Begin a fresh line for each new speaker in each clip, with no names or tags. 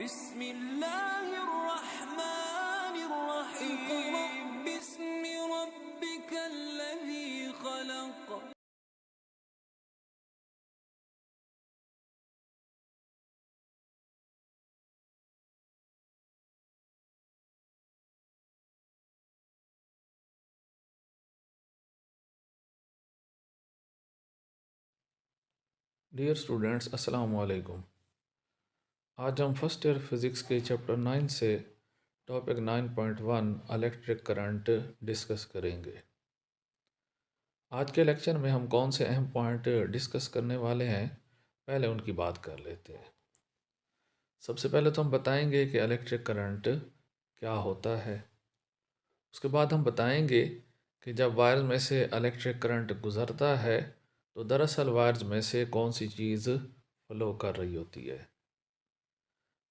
बिस्मिल्लाहिर्रहमानिर्रहीम बिस्मि रब्बिकल्लज़ी खलक़।
Dear students, अस्सलाम वालेकुम। आज हम फर्स्ट ईयर फिज़िक्स के चैप्टर 9 से टॉपिक 9.1 इलेक्ट्रिक करंट डिस्कस करेंगे। आज के लेक्चर में हम कौन से अहम पॉइंट डिस्कस करने वाले हैं, पहले उनकी बात कर लेते हैं। सबसे पहले तो हम बताएंगे कि इलेक्ट्रिक करंट क्या होता है। उसके बाद हम बताएंगे कि जब वायर में से इलेक्ट्रिक करंट गुज़रता है तो दरअसल वायर्स में से कौन सी चीज़ फ्लो कर रही होती है।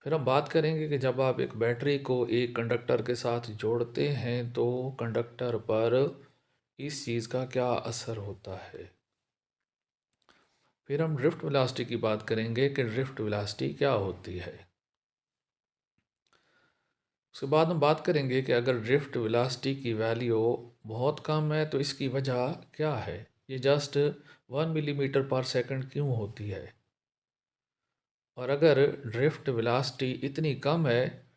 फिर हम बात करेंगे कि जब आप एक बैटरी को एक कंडक्टर के साथ जोड़ते हैं तो कंडक्टर पर इस चीज़ का क्या असर होता है। फिर हम ड्रिफ्ट वेलोसिटी की बात करेंगे कि ड्रिफ्ट वेलोसिटी क्या होती है। उसके बाद हम बात करेंगे कि अगर ड्रिफ्ट वेलोसिटी की वैल्यू बहुत कम है तो इसकी वजह क्या है, ये जस्ट 1 मिलीमीटर पर सेकंड क्यों होती है। और अगर ड्रिफ्ट वेलोसिटी इतनी कम है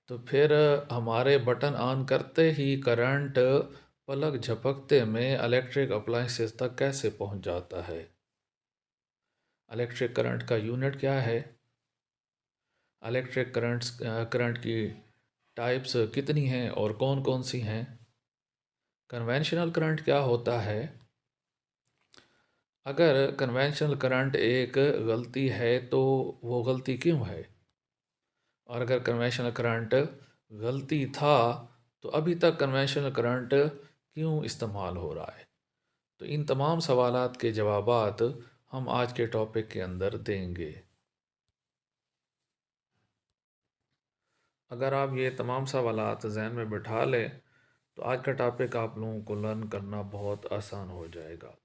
तो फिर हमारे बटन ऑन करते ही करंट पलक झपकते में इलेक्ट्रिक अप्लायंसेस तक कैसे पहुंच जाता है। इलेक्ट्रिक करंट का यूनिट क्या है, इलेक्ट्रिक करंट की टाइप्स कितनी हैं और कौन कौन सी हैं, कन्वेंशनल करंट क्या होता है, अगर कन्वेंशनल करंट एक गलती है तो वो गलती क्यों है, और अगर कन्वेंशनल करंट गलती था तो अभी तक कन्वेंशनल करंट क्यों इस्तेमाल हो रहा है। तो इन तमाम सवालात के जवाबात हम आज के टॉपिक के अंदर देंगे। अगर आप ये तमाम सवालात जहन में बिठा लें तो आज का टॉपिक आप लोगों को लर्न करना बहुत आसान हो जाएगा।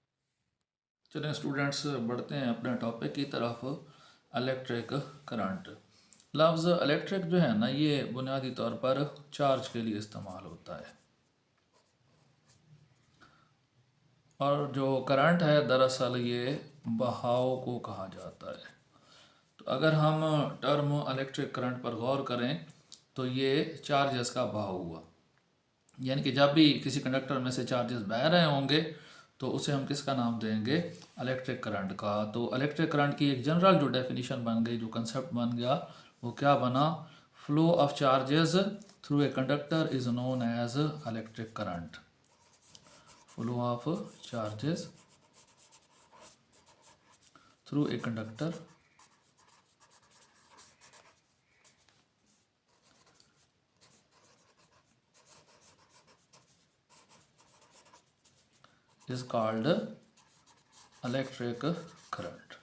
चलें स्टूडेंट्स, बढ़ते हैं अपने टॉपिक की तरफ, इलेक्ट्रिक करंट। लफ्ज़ इलेक्ट्रिक जो है ना, ये बुनियादी तौर पर चार्ज के लिए इस्तेमाल होता है, और जो करंट है दरअसल ये बहाव को कहा जाता है। तो अगर हम टर्म इलेक्ट्रिक करंट पर गौर करें तो ये चार्जेस का बहाव हुआ, यानी कि जब भी किसी कंडक्टर में से चार्जेस बह रहे होंगे तो उसे हम किसका नाम देंगे, इलेक्ट्रिक करंट का। तो इलेक्ट्रिक करंट की एक जनरल जो डेफिनेशन बन गई, जो कंसेप्ट बन गया, वो क्या बना, flow of charges through a conductor is known as electric current. Flow of charges through a conductor is called electric current।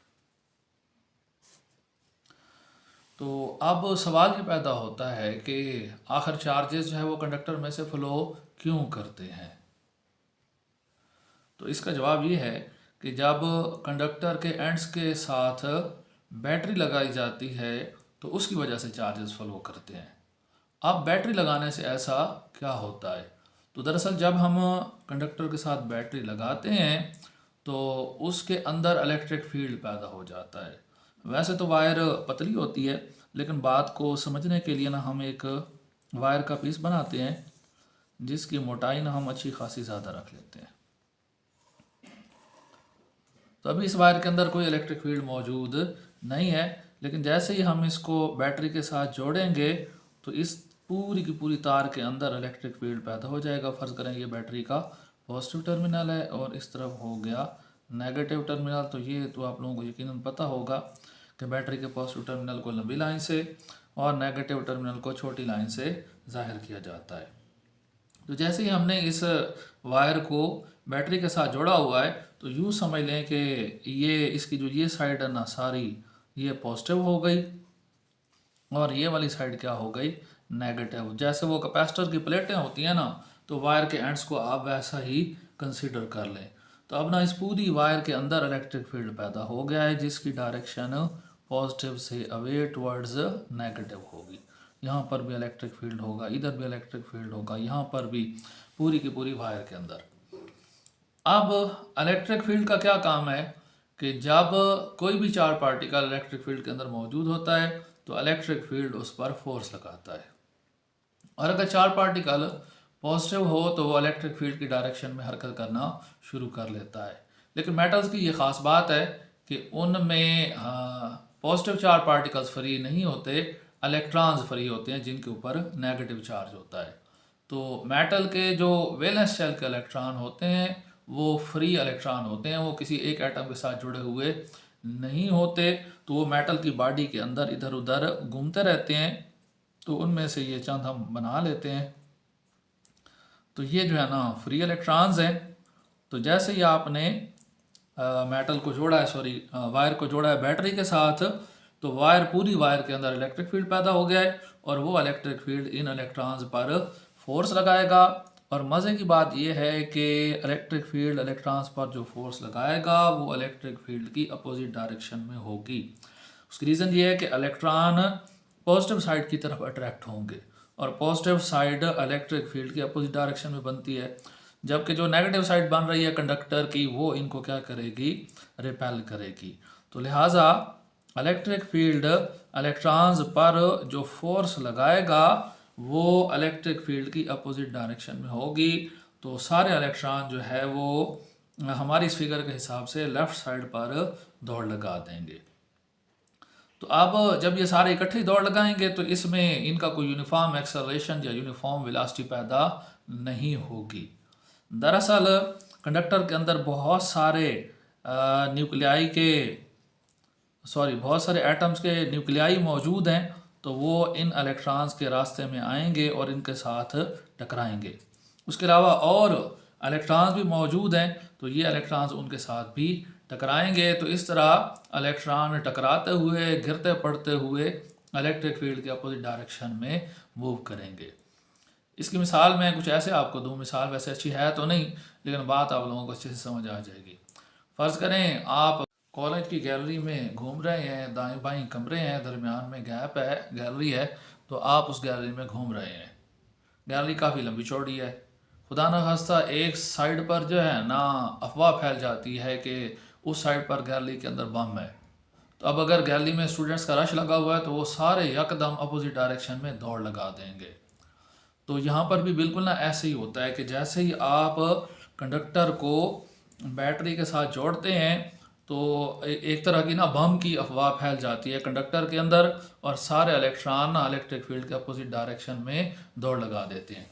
तो अब सवाल ये पैदा होता है कि आखिर चार्जेस जो है वो कंडक्टर में से फ्लो क्यों करते हैं। तो इसका जवाब ये है कि जब कंडक्टर के एंड्स के साथ बैटरी लगाई जाती है तो उसकी वजह से चार्जेस फ्लो करते हैं। अब बैटरी लगाने से ऐसा क्या होता है, तो दरअसल जब हम कंडक्टर के साथ बैटरी लगाते हैं तो उसके अंदर इलेक्ट्रिक फील्ड पैदा हो जाता है। वैसे तो वायर पतली होती है, लेकिन बात को समझने के लिए ना हम एक वायर का पीस बनाते हैं जिसकी मोटाई ना हम अच्छी खासी ज़्यादा रख लेते हैं। तो अभी इस वायर के अंदर कोई इलेक्ट्रिक फील्ड मौजूद नहीं है, लेकिन जैसे ही हम इसको बैटरी के साथ जोड़ेंगे तो इस पूरी की पूरी तार के अंदर इलेक्ट्रिक फील्ड पैदा हो जाएगा। फ़र्ज़ करें ये बैटरी का पॉजिटिव टर्मिनल है और इस तरफ हो गया नेगेटिव टर्मिनल। तो ये तो आप लोगों को यकीनन पता होगा कि बैटरी के पॉजिटिव टर्मिनल को लंबी लाइन से और नेगेटिव टर्मिनल को छोटी लाइन से ज़ाहिर किया जाता है। तो जैसे ही हमने इस वायर को बैटरी के साथ जोड़ा हुआ है तो यूँ समझ लें कि ये इसकी जो ये साइड है ना सारी, ये पॉजिटिव हो गई और ये वाली साइड क्या हो गई, नेगेटिव। जैसे वो कैपेसिटर की प्लेटें होती हैं ना, तो वायर के एंड्स को आप वैसा ही कंसीडर कर लें। तो अब ना इस पूरी वायर के अंदर इलेक्ट्रिक फील्ड पैदा हो गया है जिसकी डायरेक्शन
पॉजिटिव से अवे टुवर्ड्स नेगेटिव होगी। यहाँ पर भी इलेक्ट्रिक फील्ड होगा, इधर भी इलेक्ट्रिक फील्ड होगा, यहाँ पर भी, पूरी की पूरी वायर के अंदर। अब इलेक्ट्रिक फील्ड का क्या काम है कि जब कोई भी चार्ज पार्टिकल इलेक्ट्रिक फील्ड के अंदर मौजूद होता है तो इलेक्ट्रिक फील्ड उस पर फोर्स लगाता है, और अगर चार्ज पार्टिकल पॉजिटिव हो तो वो इलेक्ट्रिक फील्ड की डायरेक्शन में हरकत करना शुरू कर लेता है। लेकिन मेटल्स की ये ख़ास बात है कि उनमें पॉजिटिव चार्ज पार्टिकल्स फ्री नहीं होते, इलेक्ट्रॉन्स फ्री होते हैं जिनके ऊपर नेगेटिव चार्ज होता है। तो मेटल के जो वैलेंस शेल के इलेक्ट्रॉन होते हैं वो फ्री इलेक्ट्रॉन होते हैं, वो किसी एक एटम के साथ जुड़े हुए नहीं होते, तो वो मेटल की बॉडी के अंदर इधर उधर घूमते रहते हैं। तो उनमें से ये चंद हम बना लेते हैं। तो ये जो है ना फ्री इलेक्ट्रॉन्स हैं। तो जैसे ही आपने मेटल को जोड़ा है, वायर को जोड़ा है बैटरी के साथ, तो वायर, पूरी वायर के अंदर इलेक्ट्रिक फील्ड पैदा हो गया है, और वो इलेक्ट्रिक फील्ड इन इलेक्ट्रॉन्स पर फोर्स लगाएगा। और मज़े की बात यह है कि इलेक्ट्रिक फील्ड इलेक्ट्रॉन्स पर जो फोर्स लगाएगा वो इलेक्ट्रिक फील्ड की अपोजिट डायरेक्शन में होगी। उसकी रीज़न ये है कि इलेक्ट्रॉन पॉजिटिव साइड की तरफ अट्रैक्ट होंगे, और पॉजिटिव साइड इलेक्ट्रिक फील्ड की अपोजिट डायरेक्शन में बनती है, जबकि जो नेगेटिव साइड बन रही है कंडक्टर की वो इनको क्या करेगी, रिपेल करेगी। तो लिहाजा इलेक्ट्रिक फील्ड इलेक्ट्रॉन्स पर जो फोर्स लगाएगा वो इलेक्ट्रिक फील्ड की अपोजिट डायरेक्शन में होगी। तो सारे इलेक्ट्रॉन जो है वो हमारी इस फिगर के हिसाब से लेफ़्ट साइड पर दौड़ लगा देंगे। तो अब जब ये सारे इकट्ठे दौड़ लगाएंगे तो इसमें इनका कोई यूनिफॉर्म एक्सेलरेशन या यूनिफॉर्म वेलोसिटी पैदा नहीं होगी। दरअसल कंडक्टर के अंदर बहुत सारे एटम्स के न्यूक्लियाई मौजूद हैं, तो वो इन इलेक्ट्रॉन्स के रास्ते में आएंगे और इनके साथ टकराएंगे। उसके अलावा और इलेक्ट्रॉन्स भी मौजूद हैं, तो ये इलेक्ट्रॉन्स उनके साथ भी टकराएंगे। तो इस तरह इलेक्ट्रॉन टकराते हुए, गिरते पड़ते हुए इलेक्ट्रिक फील्ड के अपोजिट डायरेक्शन में मूव करेंगे। इसकी मिसाल मैं कुछ ऐसे आपको दूँ, मिसाल वैसे अच्छी है तो नहीं, लेकिन बात आप लोगों को अच्छे से समझ आ जाएगी। फ़र्ज़ करें आप कॉलेज की गैलरी में घूम रहे हैं, दाएं बाएं कमरे हैं, दरमियान में गैप है, गैलरी है, तो आप उस गैलरी में घूम रहे हैं। गैलरी काफ़ी लंबी चौड़ी है। खुदा न खास्ता एक साइड पर जो है ना अफवाह फैल जाती है कि उस साइड पर गैलरी के अंदर बम है। तो अब अगर गैलरी में स्टूडेंट्स का रश लगा हुआ है तो वो सारे यकदम अपोजिट डायरेक्शन में दौड़ लगा देंगे। तो यहाँ पर भी बिल्कुल ना ऐसे ही होता है कि जैसे ही आप कंडक्टर को बैटरी के साथ जोड़ते हैं तो एक तरह की ना बम की अफवाह फैल जाती है कंडक्टर के अंदर, और सारे इलेक्ट्रॉन ना इलेक्ट्रिक फील्ड के अपोजिट डायरेक्शन में दौड़ लगा देते हैं।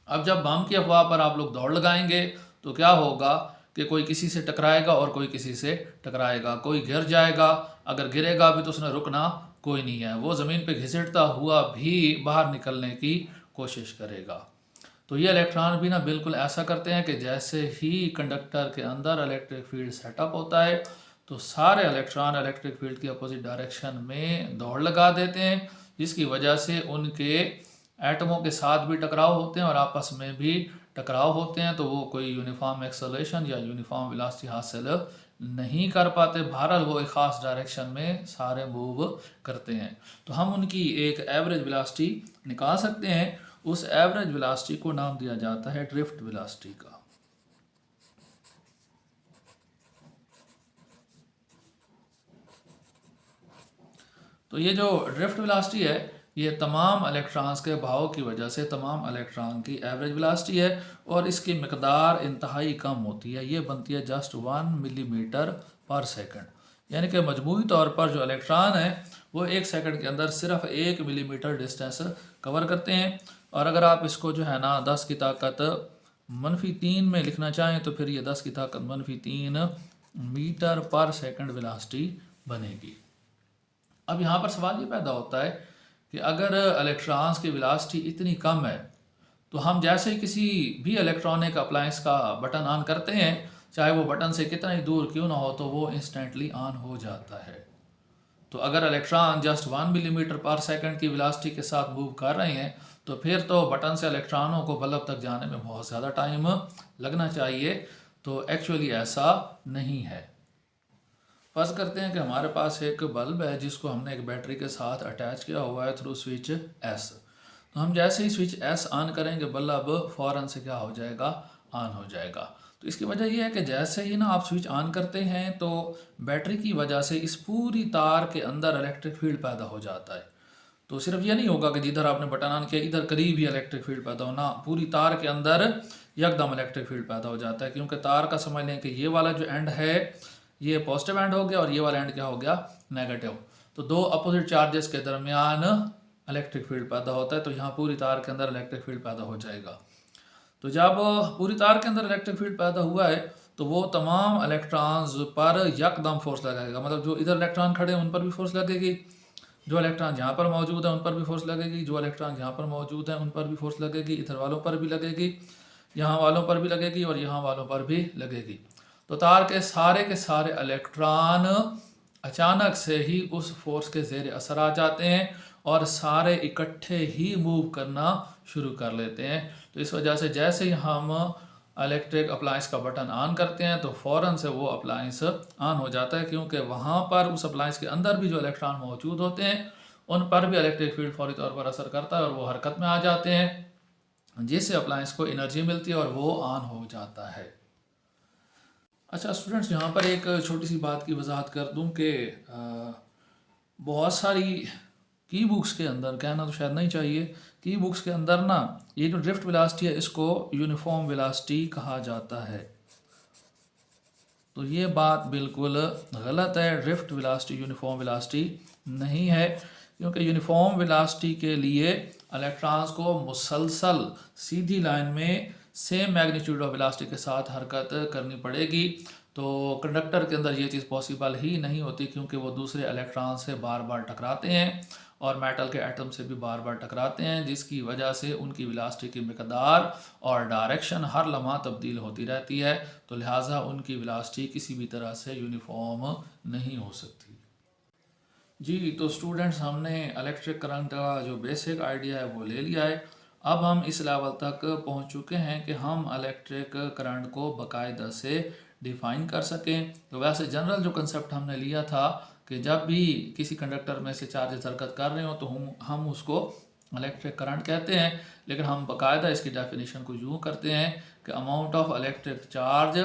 अब जब बम की अफवाह पर आप लोग दौड़ लगाएंगे तो क्या होगा कि कोई किसी से टकराएगा और कोई किसी से टकराएगा, कोई गिर जाएगा, अगर गिरेगा भी तो उसने रुकना कोई नहीं है, वो ज़मीन पे घिसटता हुआ भी बाहर निकलने की कोशिश करेगा। तो ये इलेक्ट्रॉन भी ना बिल्कुल ऐसा करते हैं कि जैसे ही कंडक्टर के अंदर इलेक्ट्रिक फील्ड सेटअप होता है तो सारे इलेक्ट्रॉन इलेक्ट्रिक फील्ड की अपोजिट डायरेक्शन में दौड़ लगा देते हैं, जिसकी वजह से उनके एटमों के साथ भी टकराव होते हैं और आपस में भी टकराव होते हैं, तो वो कोई यूनिफॉर्म एक्सेलरेशन या यूनिफॉर्म वेलोसिटी हासिल नहीं कर पाते। बहरहाल वो एक ख़ास डायरेक्शन में सारे मूव करते हैं। तो हम उनकी एक एवरेज वेलोसिटी निकाल सकते हैं। उस एवरेज वेलोसिटी को नाम दिया जाता है ड्रिफ्ट वेलोसिटी का। तो ये जो ड्रिफ्ट वेलोसिटी है ये तमाम इलेक्ट्रॉन्स के बहाव की वजह से तमाम इलेक्ट्रॉन की एवरेज वेलोसिटी है, और इसकी मकदार इंतहाई कम होती है। ये बनती है जस्ट 1 मिलीमीटर पर सेकंड, यानी कि मजमूई तौर पर जो इलेक्ट्रॉन है वो 1 सेकंड के अंदर सिर्फ 1 मिलीमीटर डिस्टेंस कवर करते हैं। और अगर आप इसको जो है ना 10 की ताकत -3 में लिखना चाहें तो फिर ये 10 की ताकत -3 मीटर पर सेकंड वेलोसिटी बनेगी। अब यहाँ पर सवाल ये पैदा होता है कि अगर इलेक्ट्रॉन्स की वेलोसिटी इतनी कम है तो हम जैसे ही किसी भी इलेक्ट्रॉनिक अप्लायंस का बटन ऑन करते हैं, चाहे वो बटन से कितना ही दूर क्यों ना हो, तो वो इंस्टेंटली ऑन हो जाता है। तो अगर इलेक्ट्रॉन जस्ट 1 मिलीमीटर पर सेकंड की वेलोसिटी के साथ मूव कर रहे हैं तो फिर तो बटन से इलेक्ट्रॉनों को बल्ब तक जाने में बहुत ज़्यादा टाइम लगना चाहिए। तो एक्चुअली ऐसा नहीं है। फर्ज करते हैं कि हमारे पास एक बल्ब है जिसको हमने एक बैटरी के साथ अटैच किया हुआ है थ्रू स्विच एस। तो हम जैसे ही स्विच एस ऑन करेंगे बल्ब फ़ौरन से क्या हो जाएगा, ऑन हो जाएगा। तो इसकी वजह यह है कि जैसे ही ना आप स्विच ऑन करते हैं तो बैटरी की वजह से इस पूरी तार के अंदर इलेक्ट्रिक फील्ड पैदा हो जाता है। तो सिर्फ ये नहीं होगा कि जिधर आपने बटन ऑन किया इधर करीब ही इलेक्ट्रिक फील्ड पैदा होना, पूरी तार के अंदर यकदम इलेक्ट्रिक फील्ड पैदा हो जाता है, क्योंकि तार का समझ लें कि ये वाला जो एंड है ये पॉजिटिव एंड हो गया और ये वाला एंड क्या हो गया, नेगेटिव। तो दो अपोजिट चार्जेस के दरमियान इलेक्ट्रिक फील्ड पैदा होता है, तो यहाँ पूरी तार के अंदर इलेक्ट्रिक फील्ड पैदा हो जाएगा। तो जब पूरी तार के अंदर इलेक्ट्रिक फील्ड पैदा हुआ है तो वो तमाम इलेक्ट्रॉन्स पर यकदम फोर्स लगाएगा, मतलब जो इधर इलेक्ट्रॉन खड़े हैं उन पर भी फोर्स लगेगी, जो इलेक्ट्रॉन यहाँ पर मौजूद है उन पर भी फोर्स लगेगी, जो इलेक्ट्रॉन यहाँ पर मौजूद है उन पर भी फोर्स लगेगी, इधर वालों पर भी लगेगी, यहाँ वालों पर भी लगेगी और यहाँ वालों पर भी लगेगी। तो तार के सारे इलेक्ट्रॉन अचानक से ही उस फोर्स के ज़ेर असर आ जाते हैं और सारे इकट्ठे ही मूव करना शुरू कर लेते हैं। तो इस वजह से जैसे ही हम इलेक्ट्रिक अप्लायंस का बटन ऑन करते हैं तो फ़ौरन से वो अप्लायंस ऑन हो जाता है, क्योंकि वहाँ पर उस अप्लायंस के अंदर भी जो इलेक्ट्रॉन मौजूद होते हैं उन पर भी इलेक्ट्रिक फील्ड फौरी तौर पर असर करता है और वो हरकत में आ जाते हैं, जिससे अप्लायंस को एनर्जी मिलती है और वो ऑन हो जाता है। अच्छा स्टूडेंट्स, यहाँ पर एक छोटी सी बात की वजाहत कर दूँ कि बहुत सारी की बुक्स के अंदर, कहना तो शायद नहीं चाहिए, की बुक्स के अंदर ना ये जो ड्रिफ्ट वेलोसिटी है इसको यूनिफॉर्म वेलोसिटी कहा जाता है। तो ये बात बिल्कुल गलत है, ड्रिफ्ट वेलोसिटी यूनिफॉर्म वेलोसिटी नहीं है, क्योंकि यूनिफॉर्म वेलोसिटी के लिए इलेक्ट्रॉन्स को मुसलसल सीधी लाइन में सेम मैग्नीट्यूड ऑफ वेलोसिटी के साथ हरकत करनी पड़ेगी। तो कंडक्टर के अंदर ये चीज़ पॉसिबल ही नहीं होती, क्योंकि वो दूसरे इलेक्ट्रॉन से बार बार टकराते हैं और मेटल के एटम से भी बार बार टकराते हैं, जिसकी वजह से उनकी वेलोसिटी की मिकदार और डायरेक्शन हर लम्हा तब्दील होती रहती है। तो लिहाजा उनकी वेलोसिटी किसी भी तरह से यूनिफॉर्म नहीं हो सकती। जी, तो स्टूडेंट्स हमने इलेक्ट्रिक करंट का जो बेसिक आइडिया है वो ले लिया है। अब हम इस लेवल तक पहुंच चुके हैं कि हम इलेक्ट्रिक करंट को बाकायदा से डिफ़ाइन कर सकें। तो वैसे जनरल जो कंसेप्ट हमने लिया था कि जब भी किसी कंडक्टर में से चार्जेस हरकत कर रहे हो तो हम उसको इलेक्ट्रिक करंट कहते हैं, लेकिन हम बाकायदा इसकी डेफिनेशन को यूँ करते हैं कि amount of electric charge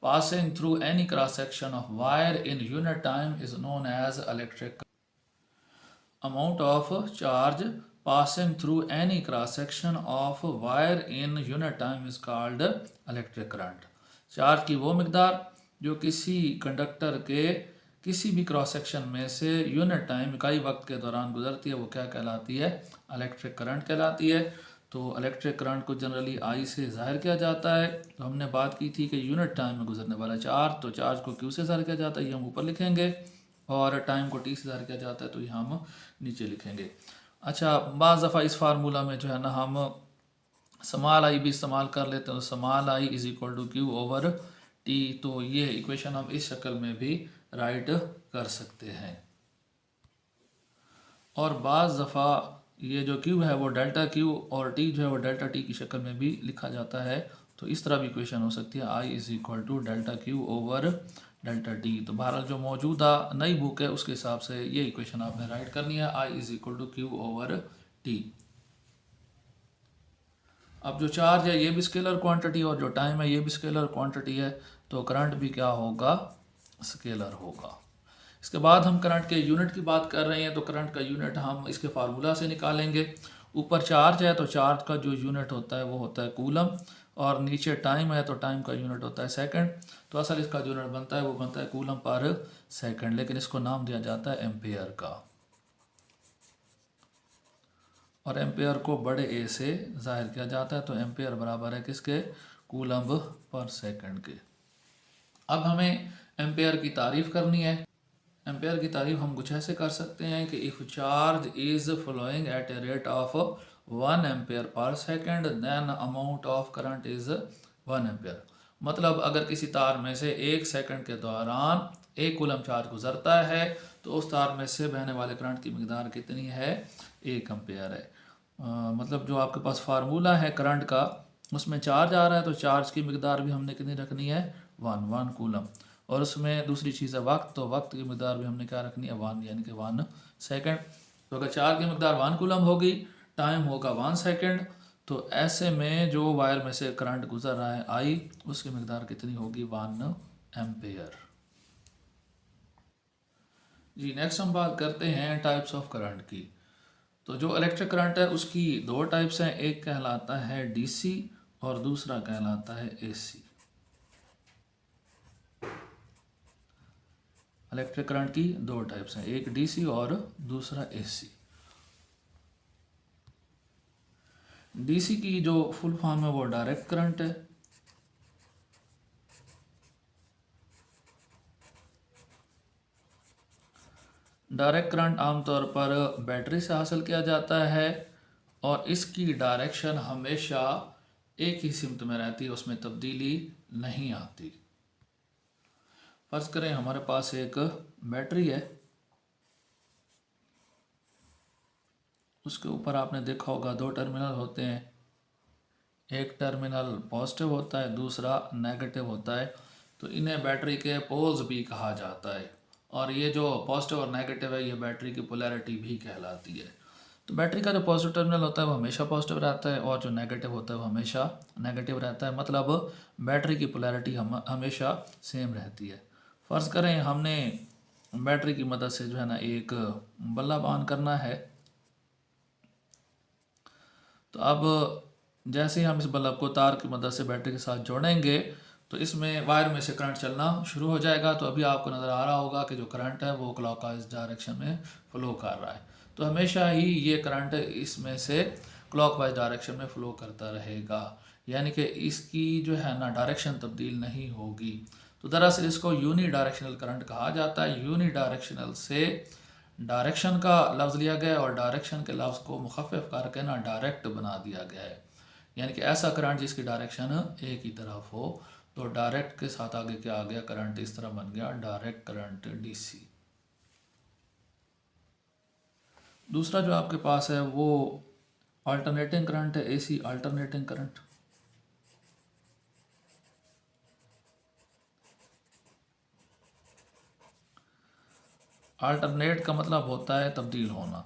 passing through any cross section of wire in unit time is known as electric. Amount of charge passing through any cross section of wire in unit time is called electric current। Charge की वो मिकदार जो किसी conductor के किसी भी cross section में से unit time इकाई वक्त के दौरान गुजरती है वो क्या कहलाती है, इलेक्ट्रिक करंट कहलाती है। तो इलेक्ट्रिक करंट को जनरली आई से ज़ाहिर किया जाता है। तो हमने बात की थी कि यूनिट टाइम में गुजरने वाला चार्ज, तो चार्ज को क्यू से ज़ाहिर किया जाता है, ये हम ऊपर लिखेंगे, और टाइम को टी से ज़ाहिर किया जाता है, तो ये हम नीचे लिखेंगे। अच्छा, बाज़ दफ़ा इस फार्मूला में जो है ना हम स्मॉल आई भी इस्तेमाल कर लेते हैं, तो small I is equal to Q over T. तो ये इक्वेशन हम इस शक्ल में भी राइट कर सकते हैं। और बाज़ दफ़ा ये जो क्यू है वो डेल्टा क्यू और टी जो है वो डेल्टा टी की शक्ल में भी लिखा जाता है। तो इस तरह भी इक्वेशन हो सकती है, I is equal to delta Q over delta T. तो बहरहाल जो मौजूदा नई बुक है उसके हिसाब से ये इक्वेशन आपने राइट करनी है, I is equal to Q over T. अब जो चार्ज है ये भी स्केलर क्वांटिटी और जो टाइम है ये भी स्केलर क्वांटिटी है, तो करंट भी क्या होगा, स्केलर होगा। इसके बाद हम करंट के यूनिट की बात कर रहे हैं, तो करंट का यूनिट हम इसके फार्मूला से निकालेंगे। ऊपर चार्ज है तो चार्ज का जो यूनिट होता है वो होता है कूलम, और नीचे टाइम है तो टाइम का यूनिट होता है सेकंड। तो असल इसका जो यूनिट बनता है वो बनता है कूलम पर सेकंड, लेकिन इसको नाम दिया जाता है एम्पेयर का, और एम्पेयर को बड़े ए से जाहिर किया जाता है। तो एम्पेयर बराबर है किसके, कूलम पर सेकंड के। अब हमें एम्पेयर की तारीफ करनी है। एम्पेयर की तारीफ हम कुछ ऐसे कर सकते हैं कि if charge is flowing at a rate of 1 ampere per second then amount of current is 1 ampere. मतलब अगर किसी तार में से 1 सेकंड के दौरान 1 कूलम चार्ज गुजरता है तो उस तार में से बहने वाले करंट की मिकदार कितनी है, 1 एम्पेयर है। मतलब जो आपके पास फार्मूला है करंट का उसमें चार्ज आ रहा है तो चार्ज की मिकदार भी हमने कितनी रखनी है, 1 कूलम। और उसमें दूसरी चीज़ है वक्त, तो वक्त की मकदार भी हमने क्या रखनी है 1 यानी कि 1 सेकेंड। तो अगर चार्ज की मकदार 1 कूलम होगी, टाइम होगा 1 सेकेंड, तो ऐसे में जो वायर में से करंट गुजर रहा है आई, उसकी मकदार कितनी होगी 1 एम्पेयर। जी नेक्स्ट हम बात करते हैं टाइप्स ऑफ करंट की। तो जो इलेक्ट्रिक करंट है उसकी दो टाइप्स हैं, एक कहलाता है डीसी और दूसरा कहलाता है एसी। इलेक्ट्रिक करंट की दो टाइप्स हैं, एक डीसी और दूसरा एसी। डीसी की जो फुल फॉर्म है वो डायरेक्ट करंट है। डायरेक्ट करंट आमतौर पर बैटरी से हासिल किया जाता है और इसकी डायरेक्शन हमेशा एक ही सिमत में रहती है, उसमें तब्दीली नहीं आती। फर्ज करें हमारे पास एक बैटरी है, उसके ऊपर आपने देखा होगा दो टर्मिनल होते हैं, एक टर्मिनल पॉजिटिव होता है, दूसरा नेगेटिव होता है। तो इन्हें बैटरी के पोल्स भी कहा जाता है और ये जो पॉजिटिव और नेगेटिव है ये बैटरी की पोलैरिटी भी कहलाती है। तो बैटरी का जो पॉजिटिव टर्मिनल होता है वो हमेशा पॉजिटिव रहता है और जो नेगेटिव होता है वो हमेशा नेगेटिव रहता है, मतलब बैटरी की पोलैरिटी हमेशा सेम रहती है। फ़र्ज़ करें हमने बैटरी की मदद से जो है ना एक बल्ब ऑन करना है, तो अब जैसे ही हम इस बल्ब को तार की मदद से बैटरी के साथ जोड़ेंगे तो इसमें वायर में से करंट चलना शुरू हो जाएगा। तो अभी आपको नज़र आ रहा होगा कि जो करंट है वो क्लॉकवाइज डायरेक्शन में फ़्लो कर रहा है। तो हमेशा ही ये करंट इसमें से क्लॉकवाइज डायरेक्शन में फ़्लो करता रहेगा, यानी कि इसकी जो है ना डायरेक्शन तब्दील नहीं होगी। तो दरअसल इसको यूनी डायरेक्शनल करंट कहा जाता है। यूनी डायरेक्शनल से डायरेक्शन का लफ्ज़ लिया गया और डायरेक्शन के लफ्ज़ को मुखफ़्फ़ करके ना डायरेक्ट बना दिया गया है, यानी कि ऐसा करंट जिसकी डायरेक्शन एक ही तरफ हो। तो डायरेक्ट के साथ आगे क्या आ गया, करंट इस तरह बन गया डायरेक्ट करंट डीसी। दूसरा जो आपके पास है वो अल्टरनेटिंग करंट है, एसी अल्टरनेटिंग करंट। अल्टरनेट का मतलब होता है तब्दील होना।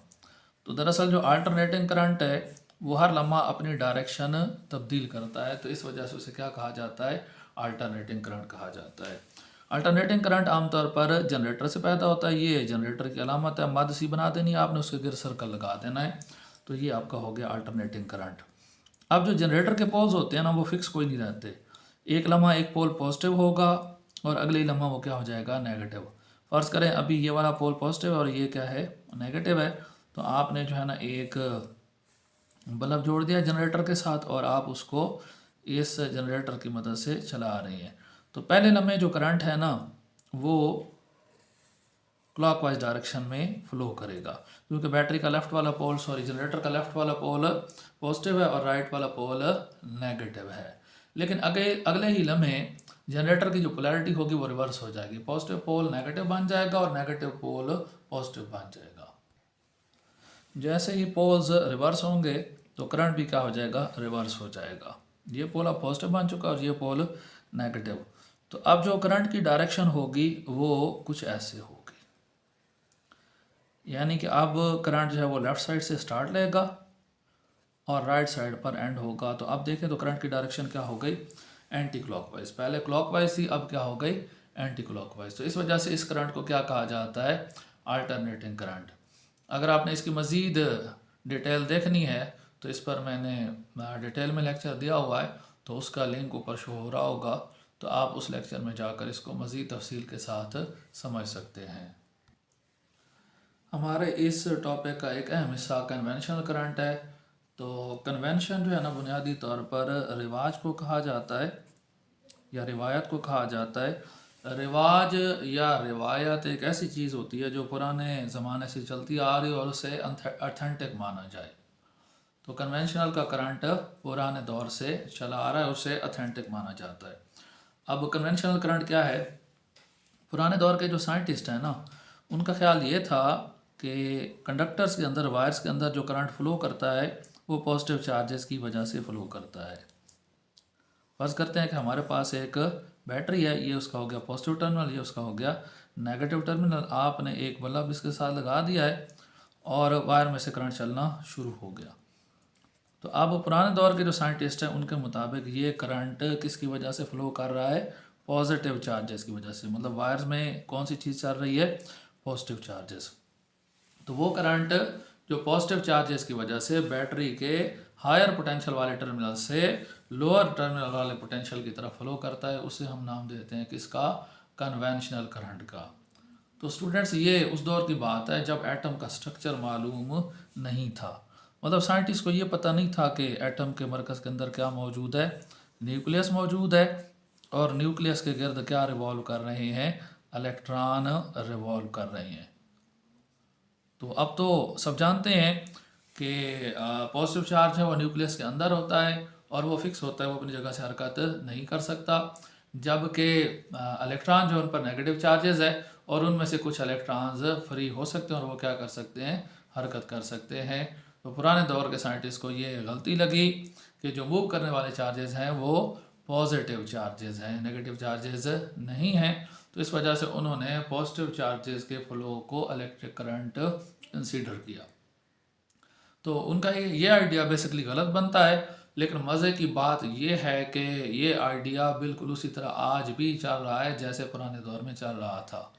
तो दरअसल जो अल्टरनेटिंग करंट है वो हर लम्हा अपनी डायरेक्शन तब्दील करता है, तो इस वजह से उसे क्या कहा जाता है, अल्टरनेटिंग करंट कहा जाता है। अल्टरनेटिंग करंट आमतौर पर जनरेटर से पैदा होता है। ये जनरेटर की अलामत है, मद सी बना देनी है आपने, उसके गिर सर्कल लगा देना है, तो ये आपका हो गया अल्टरनेटिंग करंट। अब जो जनरेटर के पोल्स होते हैं ना वो फिक्स कोई नहीं रहते, एक लम्हा एक पोल पॉजिटिव होगा और अगले लम्हा वो क्या हो जाएगा, नेगेटिव। फ़र्ज़ करें अभी ये वाला पोल पॉजिटिव है और ये क्या है, नेगेटिव है। तो आपने जो है ना एक बल्ब जोड़ दिया जनरेटर के साथ और आप उसको इस जनरेटर की मदद से चला रही हैं। तो पहले लम्हे जो करंट है ना वो क्लॉकवाइज डायरेक्शन में फ़्लो करेगा, क्योंकि बैटरी का लेफ़्ट वाला पोल जनरेटर का लेफ़्ट वाला पोल पॉजिटिव है और राइट वाला पोल नेगेटिव है। लेकिन अगले ही लम्हे जनरेटर की जो पोलैरिटी होगी वो रिवर्स हो जाएगी, पॉजिटिव पोल नेगेटिव बन जाएगा और नेगेटिव पोल पॉजिटिव बन जाएगा। जैसे ही पोल्स रिवर्स होंगे तो करंट भी क्या हो जाएगा, रिवर्स हो जाएगा। ये पोल अब पॉजिटिव बन चुका और ये पोल नेगेटिव। तो अब जो करंट की डायरेक्शन होगी वो कुछ ऐसे होगी, यानी कि अब करंट जो है वो लेफ़्ट साइड से स्टार्ट लेगा और राइट साइड पर एंड होगा। तो अब देखें तो करंट की डायरेक्शन क्या हो गई, एंटी क्लॉकवाइज। पहले क्लॉकवाइज थी, अब क्या हो गई, एंटी क्लॉकवाइज। तो इस वजह से इस करंट को क्या कहा जाता है, अल्टरनेटिंग करंट। अगर आपने इसकी मज़ीद डिटेल देखनी है तो इस पर मैंने डिटेल में लेक्चर दिया हुआ है, तो उसका लिंक ऊपर शो हो रहा होगा, तो आप उस लेक्चर में जाकर इसको मज़ीद तफसील के साथ समझ सकते हैं। हमारे इस टॉपिक का एक अहम हिस्सा कन्वेंशनल करंट है। तो कन्वेंशन जो है ना बुनियादी तौर पर रिवाज को कहा जाता है या रिवायत को कहा जाता है। रिवाज या रिवायत एक ऐसी चीज़ होती है जो पुराने ज़माने से चलती आ रही है और उसे ऑथेंटिक माना जाए। तो कन्वेंशनल का करंट पुराने दौर से चला आ रहा है, उसे ऑथेंटिक माना जाता है। अब कन्वेंशनल करंट क्या है, पुराने दौर के जो साइंटिस्ट हैं ना उनका ख्याल ये था कि कंडक्टर्स के अंदर, वायर्स के अंदर जो करंट फ़्लो करता है वो पॉजिटिव चार्जेस की वजह से फ़्लो करता है। फ़र्ज़ करते हैं कि हमारे पास एक बैटरी है, ये उसका हो गया पॉजिटिव टर्मिनल, ये उसका हो गया नेगेटिव टर्मिनल। आपने एक बल्ब इसके साथ लगा दिया है और वायर में से करंट चलना शुरू हो गया। तो अब पुराने दौर के जो साइंटिस्ट हैं उनके मुताबिक ये करंट किसकी वजह से फ्लो कर रहा है? पॉजिटिव चार्जेस की वजह से। मतलब वायर्स में कौन सी चीज़ चल रही है? Positive charges. तो वो करंट जो पॉजिटिव चार्जेस की वजह से बैटरी के हायर पोटेंशियल वाले टर्मिनल से लोअर टर्मिनल वाले पोटेंशियल की तरफ फ्लो करता है, उसे हम नाम देते हैं किसका? कन्वेंशनल करंट का। तो स्टूडेंट्स ये उस दौर की बात है जब एटम का स्ट्रक्चर मालूम नहीं था। मतलब साइंटिस्ट को ये पता नहीं था कि एटम के मरकज़ के अंदर क्या मौजूद है? न्यूक्लियस मौजूद है, और न्यूक्लियस के गिर्द क्या रिवॉल्व कर रहे हैं? इलेक्ट्रॉन रिवॉल्व कर रहे हैं। तो अब तो सब जानते हैं कि पॉजिटिव चार्ज है वो न्यूक्लियस के अंदर होता है और वो फिक्स होता है, वो अपनी जगह से हरकत नहीं कर सकता। जबकि इलेक्ट्रॉन जो उन पर नेगेटिव चार्जेस है और उनमें से कुछ इलेक्ट्रॉन्स फ्री हो सकते हैं और वो क्या कर सकते हैं? हरकत कर सकते हैं। तो पुराने दौर के साइंटिस्ट को ये गलती लगी कि जो मूव करने वाले चार्जेस हैं वो पॉजिटिव चार्जेस हैं, नेगेटिव चार्जेस नहीं हैं। तो इस वजह से उन्होंने पॉजिटिव चार्जेस के फ्लो को इलेक्ट्रिक करंट कंसीडर किया। तो उनका ये आइडिया बेसिकली गलत बनता है, लेकिन मज़े की बात ये है कि ये आइडिया बिल्कुल उसी तरह आज भी चल रहा है जैसे पुराने दौर में चल रहा था।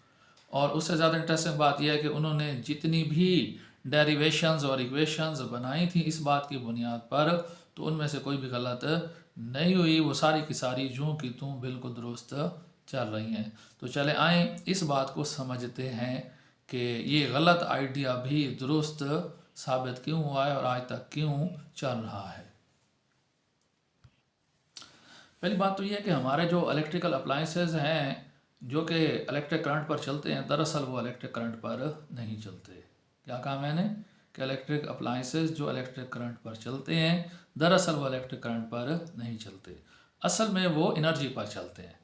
और उससे ज़्यादा इंटरेस्टिंग बात यह है कि उन्होंने जितनी भी डेरिवेशंस और इक्वेशंस बनाई थी इस बात की बुनियाद पर, तो उनमें से कोई भी गलत नहीं हुई। वो सारी की सारी यूँ की त्यों बिल्कुल दुरुस्त चल रही हैं। तो चले आए इस बात को समझते हैं कि ये गलत आइडिया भी दुरुस्त साबित क्यों हुआ है और आज तक क्यों चल रहा है। पहली बात तो ये है कि हमारे जो इलेक्ट्रिकल अप्लायंसेस हैं जो कि इलेक्ट्रिक करंट पर चलते हैं, दरअसल वो इलेक्ट्रिक करंट पर नहीं चलते। क्या कहा मैंने? कि इलेक्ट्रिक अप्लायंसेस जो इलेक्ट्रिक करंट पर चलते हैं, दरअसल वो इलेक्ट्रिक करंट पर नहीं चलते, असल में वो एनर्जी पर चलते हैं।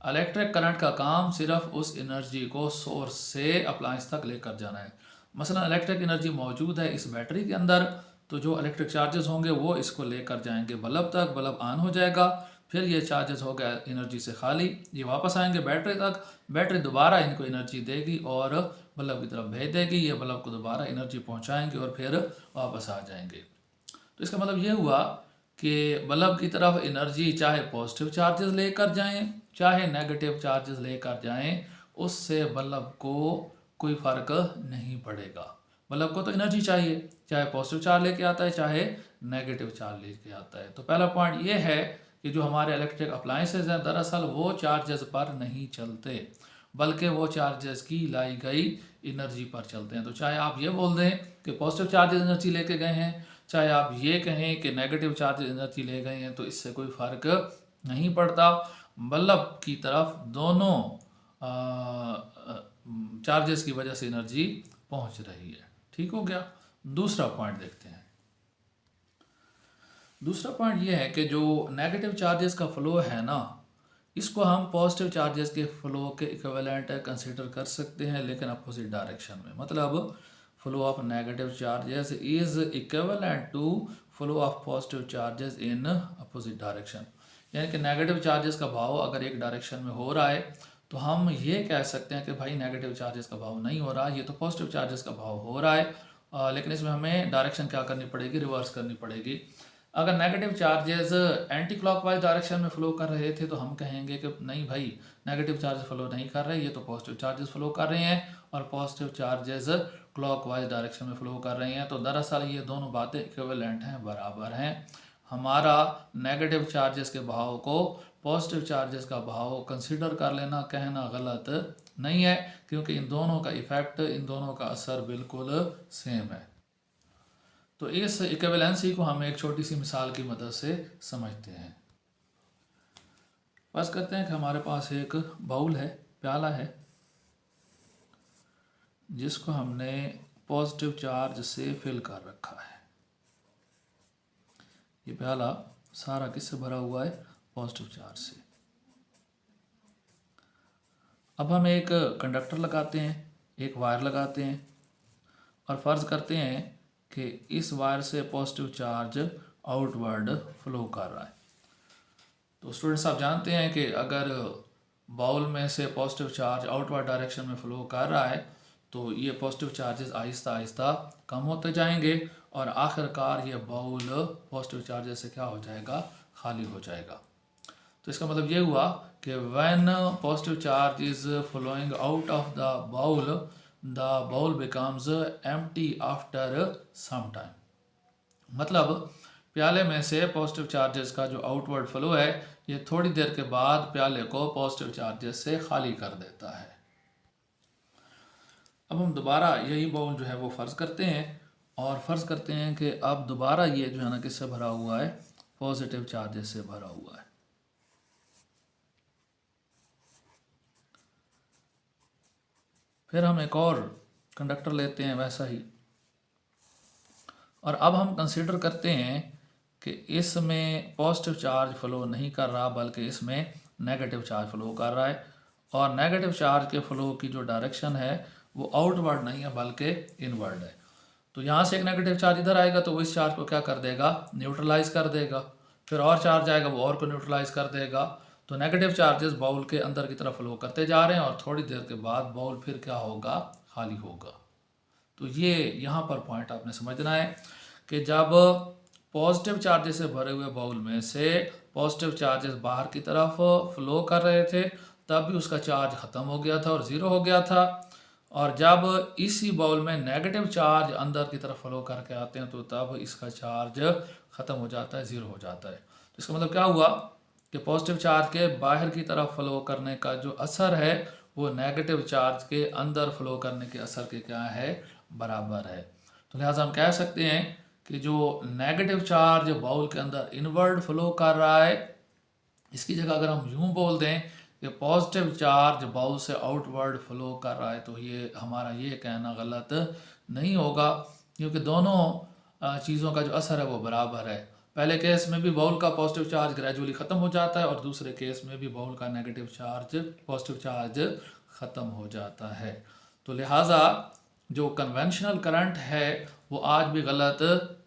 इलेक्ट्रिक करंट का काम सिर्फ उस एनर्जी को सोर्स से अप्लायंस तक लेकर जाना है। मसलन इलेक्ट्रिक एनर्जी मौजूद है इस बैटरी के अंदर, तो जो इलेक्ट्रिक चार्जेस होंगे वो इसको लेकर जाएंगे बल्ब तक, बल्ब ऑन हो जाएगा, फिर ये चार्जेस हो गया एनर्जी से खाली, ये वापस आएंगे बैटरी तक, बैटरी दोबारा इनको एनर्जी देगी और बल्ब की तरफ भेज देगी, ये बल्ब को दोबारा एनर्जी पहुंचाएंगे और फिर वापस आ जाएंगे। तो इसका मतलब ये हुआ कि बल्ब की तरफ एनर्जी चाहे पॉजिटिव चार्जेस लेकर जाएं चाहे नेगेटिव चार्जेस लेकर जाएं, उससे बल्ब को कोई फ़र्क नहीं पड़ेगा। बल्ब को तो एनर्जी चाहिए, चाहे पॉजिटिव चार्ज लेके आता है चाहे नेगेटिव चार्ज लेके आता है। तो पहला पॉइंट ये है कि जो हमारे इलेक्ट्रिक अप्लायंसेज हैं दरअसल वो चार्जेस पर नहीं चलते, बल्कि वो चार्जेस की लाई गई एनर्जी पर चलते हैं। तो चाहे आप ये बोल दें कि पॉजिटिव चार्जेस एनर्जी लेके गए हैं, चाहे आप ये कहें कि नेगेटिव चार्जेस एनर्जी ले गए हैं, तो इससे कोई फ़र्क नहीं पड़ता। बल्ब की तरफ दोनों चार्जेस की वजह से एनर्जी पहुंच रही है। ठीक हो गया। दूसरा पॉइंट देखते हैं। दूसरा पॉइंट ये है कि जो नेगेटिव चार्जेस का फ्लो है ना, इसको हम पॉजिटिव चार्जेस के फ्लो के इक्विवेलेंट कंसीडर कर सकते हैं, लेकिन अपोजिट डायरेक्शन में। मतलब flow of negative charges is equivalent to flow of positive charges in opposite direction. यानी कि नेगेटिव चार्जेस का भाव अगर एक डायरेक्शन में हो रहा है तो हम ये कह सकते हैं कि भाई नेगेटिव चार्जेस का भाव नहीं हो रहा, ये तो पॉजिटिव चार्जेस का भाव हो रहा है। लेकिन इसमें हमें डायरेक्शन क्या करनी पड़ेगी? रिवर्स करनी पड़ेगी। अगर negative charges anti clockwise direction में फ्लो कर रहे थे तो हम कहेंगे कि नहीं भाई, नेगेटिव चार्जेस फ्लो नहीं कर रहे, ये तो पॉजिटिव चार्जेस फ्लो कर रहे हैं और पॉजिटिव चार्जेस क्लॉकवाइज डायरेक्शन में फ्लो कर रहे हैं। तो दरअसल ये दोनों बातें इक्विवेलेंट हैं, बराबर हैं। हमारा नेगेटिव चार्जेस के भाव को पॉजिटिव चार्जेस का भाव कंसिडर कर लेना, कहना गलत नहीं है, क्योंकि इन दोनों का इफेक्ट, इन दोनों का असर बिल्कुल सेम है। तो इस इक्विवेलेंसी को हम एक छोटी सी मिसाल की मदद से समझते हैं। फर्ज करते हैं कि हमारे पास एक बाउल है, प्याला है, जिसको हमने पॉजिटिव चार्ज से फिल कर रखा है। ये प्याला सारा किससे भरा हुआ है? पॉजिटिव चार्ज से। अब हम एक कंडक्टर लगाते हैं, एक वायर लगाते हैं और फर्ज करते हैं कि इस वायर से पॉजिटिव चार्ज आउटवर्ड फ्लो कर रहा है। तो स्टूडेंट्स आप जानते हैं कि अगर बाउल में से पॉजिटिव चार्ज आउटवर्ड डायरेक्शन में फ्लो कर रहा है, तो ये पॉजिटिव चार्जेस आहिस्ता आहिस्ता कम होते जाएंगे और आखिरकार ये बाउल पॉजिटिव चार्जेस से क्या हो जाएगा, खाली हो जाएगा। तो इसका मतलब ये हुआ कि when positive charge is flowing out of the bowl becomes empty after some time. मतलब प्याले में से पॉजिटिव चार्जेस का जो आउटवर्ड फ्लो है ये थोड़ी देर के बाद प्याले को पॉजिटिव चार्जेस से खाली कर देता है। अब हम दोबारा यही बाउल जो है वो फ़र्ज़ करते हैं और फ़र्ज़ करते हैं कि अब दोबारा ये जो है ना किससे भरा हुआ है, पॉजिटिव चार्जेस से भरा हुआ है। फिर हम एक और कंडक्टर लेते हैं वैसा ही, और अब हम कंसीडर करते हैं कि इसमें पॉजिटिव चार्ज फ्लो नहीं कर रहा बल्कि इसमें नेगेटिव चार्ज फ्लो कर रहा है, और नेगेटिव चार्ज के फ्लो की जो डायरेक्शन है वो आउटवर्ड नहीं है बल्कि इनवर्ड है। तो यहाँ से एक नेगेटिव चार्ज इधर आएगा तो वो इस चार्ज को क्या कर देगा, न्यूट्रलाइज कर देगा। फिर और चार्ज आएगा वो और को न्यूट्रलाइज कर देगा। तो नेगेटिव चार्जेस बाउल के अंदर की तरफ फ्लो करते जा रहे हैं और थोड़ी देर के बाद बाउल फिर क्या होगा, खाली होगा। तो ये यहाँ पर पॉइंट आपने समझना है कि जब पॉजिटिव चार्जेस से भरे हुए बाउल में से पॉजिटिव चार्जेस बाहर की तरफ फ्लो कर रहे थे तब भी उसका चार्ज ख़त्म हो गया था और ज़ीरो हो गया था, और जब इसी बाउल में नेगेटिव चार्ज अंदर की तरफ फ्लो करके आते हैं तो तब इसका चार्ज ख़त्म हो जाता है, ज़ीरो हो जाता है। तो इसका मतलब क्या हुआ कि पॉजिटिव चार्ज के बाहर की तरफ फ्लो करने का जो असर है वो नेगेटिव चार्ज के अंदर फ्लो करने के असर के क्या है, बराबर है। तो लिहाजा हम कह सकते हैं कि जो नेगेटिव चार्ज बाउल के अंदर इनवर्ड फ्लो कर रहा है, इसकी जगह अगर हम यूं बोल दें कि पॉजिटिव चार्ज बाउल से आउटवर्ड फ्लो कर रहा है, तो ये हमारा ये कहना गलत नहीं होगा, क्योंकि दोनों चीज़ों का जो असर है वो बराबर है। पहले केस में भी बाउल का पॉजिटिव चार्ज ग्रेजुअली ख़त्म हो जाता है और दूसरे केस में भी बाउल का नेगेटिव चार्ज पॉजिटिव चार्ज ख़त्म हो जाता है। तो लिहाजा जो कन्वेंशनल करंट है वो आज भी गलत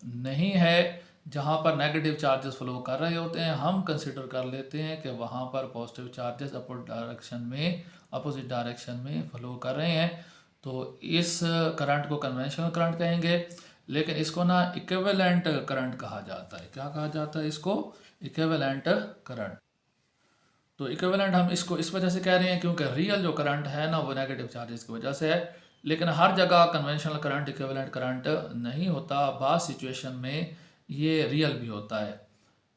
नहीं है। जहाँ पर नेगेटिव चार्जेस फ्लो कर रहे होते हैं हम कंसिडर कर लेते हैं कि वहाँ पर पॉजिटिव चार्जेस अपोजिट डायरेक्शन में फ्लो कर रहे हैं, तो इस करंट को कन्वेंशनल करंट कहेंगे। लेकिन इसको ना इक्विवेलेंट करंट कहा जाता है। क्या कहा जाता है इसको, इक्विवेलेंट करंट। तो इक्विवेलेंट हम इसको इस वजह से कह रहे हैं क्योंकि रियल जो करंट है ना वो नेगेटिव चार्जेस की वजह से है, लेकिन हर जगह कन्वेंशनल करंट इक्विवेलेंट करंट नहीं होता। बास सिचुएशन में ये रियल भी होता है,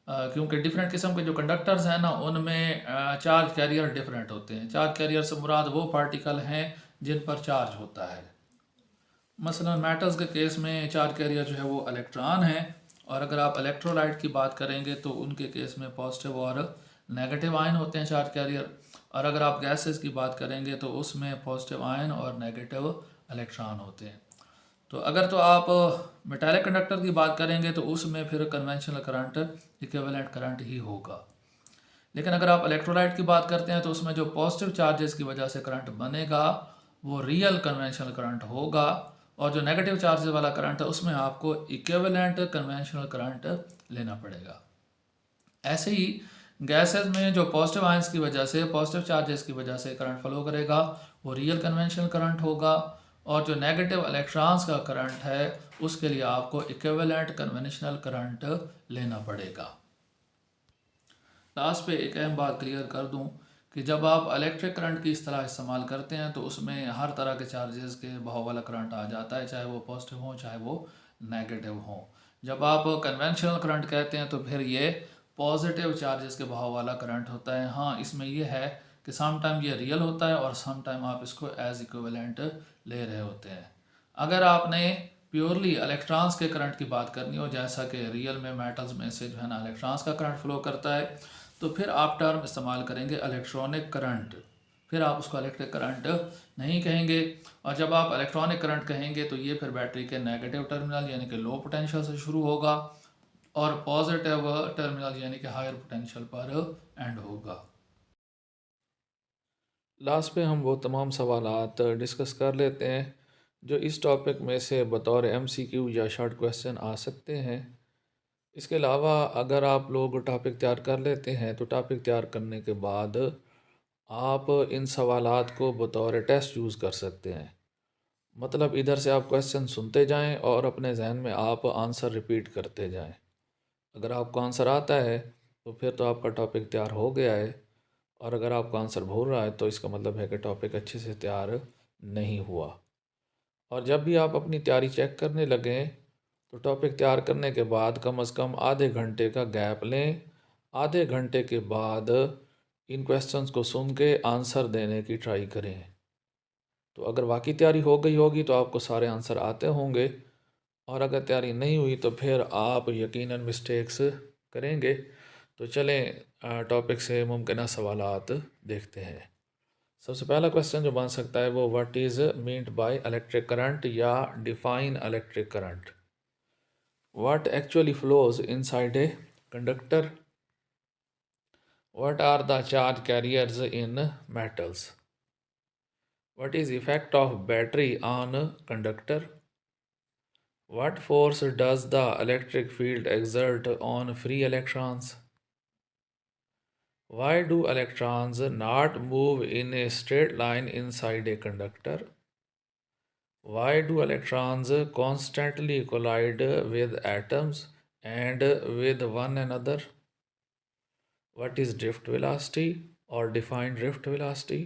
क्योंकि डिफरेंट किस्म के जो कंडक्टर्स हैं ना उनमें चार्ज कैरियर डिफरेंट होते हैं। चार्ज कैरियर से मुराद वो पार्टिकल हैं जिन पर चार्ज होता है। मसलन मेटल्स के केस में चार्ज कैरियर जो है वो इलेक्ट्रॉन है, और अगर आप इलेक्ट्रोलाइट की बात करेंगे तो उनके केस में पॉजिटिव और नेगेटिव आयन होते हैं चार्ज कैरियर, और अगर आप गैसेस की बात करेंगे तो उसमें पॉजिटिव आयन और नेगेटिव इलेक्ट्रॉन होते हैं। तो अगर तो आप मेटालिक कंडक्टर की बात करेंगे तो उसमें फिर कन्वेंशनल करंट इक्विवेलेंट करंट ही होगा। लेकिन अगर आप इलेक्ट्रोलाइट की बात करते हैं तो उसमें जो पॉजिटिव चार्जेस की वजह से करंट बनेगा वो रियल कन्वेंशनल करंट होगा, और जो नेगेटिव चार्जेस वाला करंट है उसमें आपको इक्विवेलेंट कन्वेंशनल करंट लेना पड़ेगा। ऐसे ही गैसेस में जो पॉजिटिव आयंस की वजह से पॉजिटिव चार्जेस की वजह से करंट फ्लो करेगा वो रियल कन्वेंशनल करंट होगा, और जो नेगेटिव इलेक्ट्रॉन्स का करंट है उसके लिए आपको इक्विवेलेंट कन्वेंशनल करंट लेना पड़ेगा। लास्ट पे एक अहम बात क्लियर कर दूं कि जब आप इलेक्ट्रिक करंट की इस्तेलाह इस्तेमाल करते हैं तो उसमें हर तरह के चार्जेस के बहाव वाला करंट आ जाता है, चाहे वो पॉजिटिव हो चाहे वो नेगेटिव हो। जब आप कन्वेंशनल करंट कहते हैं तो फिर ये पॉजिटिव चार्जेस के बहाव वाला करंट होता है। हाँ, इसमें यह है कि सम टाइम ये रियल होता है और सम टाइम आप इसको एज इक्विवेलेंट ले रहे होते हैं। अगर आपने प्योरली इलेक्ट्रॉन्स के करंट की बात करनी हो, जैसा कि रियल में मेटल्स में से जो है ना इलेक्ट्रॉन्स का करंट फ्लो करता है, तो फिर आप टर्म इस्तेमाल करेंगे इलेक्ट्रॉनिक करंट, फिर आप उसको इलेक्ट्रिक करंट नहीं कहेंगे। और जब आप इलेक्ट्रॉनिक करंट कहेंगे तो ये फिर बैटरी के नेगेटिव टर्मिनल यानी कि लो पोटेंशियल से शुरू होगा और पॉजिटिव टर्मिनल यानी कि हायर पोटेंशियल पर एंड होगा।
लास्ट पे हम वो तमाम सवालात डिस्कस कर लेते हैं जो इस टॉपिक में से बतौर MCQ या शॉर्ट क्वेश्चन आ सकते हैं। इसके अलावा अगर आप लोग टॉपिक तैयार कर लेते हैं तो टॉपिक तैयार करने के बाद आप इन सवालात को बतौर टेस्ट यूज़ कर सकते हैं। मतलब इधर से आप क्वेश्चन सुनते जाएं और अपने जहन में आप आंसर रिपीट करते जाएं। अगर आपको आंसर आता है तो फिर तो आपका टॉपिक तैयार हो गया है, और अगर आपका आंसर भूल रहा है तो इसका मतलब है कि टॉपिक अच्छे से तैयार नहीं हुआ। और जब भी आप अपनी तैयारी चेक करने लगें तो टॉपिक तैयार करने के बाद कम से कम आधे घंटे का गैप लें। आधे घंटे के बाद इन क्वेश्चंस को सुन के आंसर देने की ट्राई करें। तो अगर वाकई तैयारी हो गई होगी तो आपको सारे आंसर आते होंगे, और अगर तैयारी नहीं हुई तो फिर आप यकीनन मिस्टेक्स करेंगे। तो चलें टॉपिक से मुमकिन सवालात देखते हैं। सबसे पहला क्वेश्चन जो बन सकता है वो what is meant by electric current, या define electric current. What actually flows inside a conductor. What are the charge carriers in metals. What is effect of battery on conductor? What force does the electric field exert on free electrons? Why do electrons not move in a straight line inside a conductor? Why do electrons constantly collide with atoms and with one another? What is drift velocity or defined drift velocity?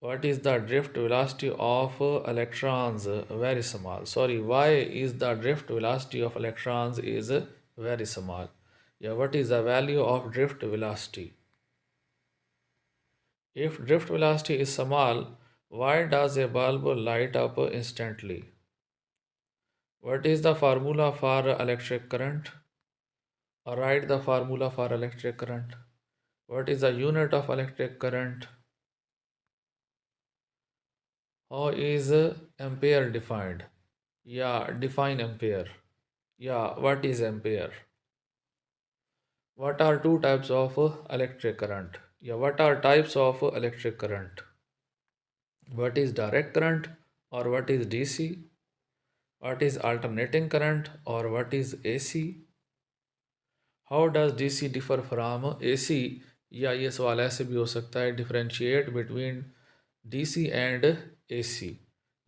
What is the drift velocity of electrons? Very small. Sorry, why is the drift velocity of electrons is very small? Yeah, what is the value of drift velocity? If drift velocity is small, why does a bulb light up instantly? What is the formula for electric current? Or write the formula for electric current. What is the unit of electric current? How is ampere defined? Yeah, define ampere. Yeah, what is ampere? What are two types of electric current? Yeah, what are types of electric current? What is direct current or what is DC? What is alternating current or what is AC? How does DC differ from AC? या ये सवाल ऐसे भी हो सकता है, differentiate between DC and AC।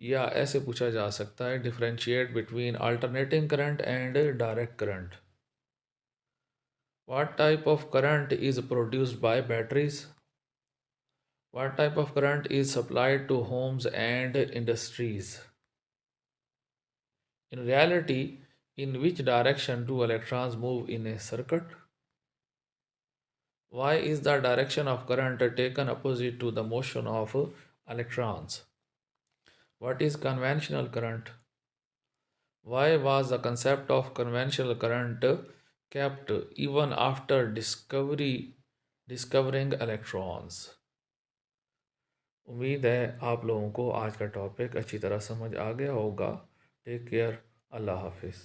या ऐसे पूछा जा सकता है, differentiate between alternating current and direct current. What type of current is produced by batteries? What type of current is supplied to homes and industries? In reality, in which direction do electrons move in a circuit? Why is the direction of current taken opposite to the motion of electrons? What is conventional current? Why was the concept of conventional current kept even after discovering electrons? उम्मीद है आप लोगों को आज का topic अच्छी तरह समझ आ गया होगा। टेक केयर, अल्लाह हाफिज़।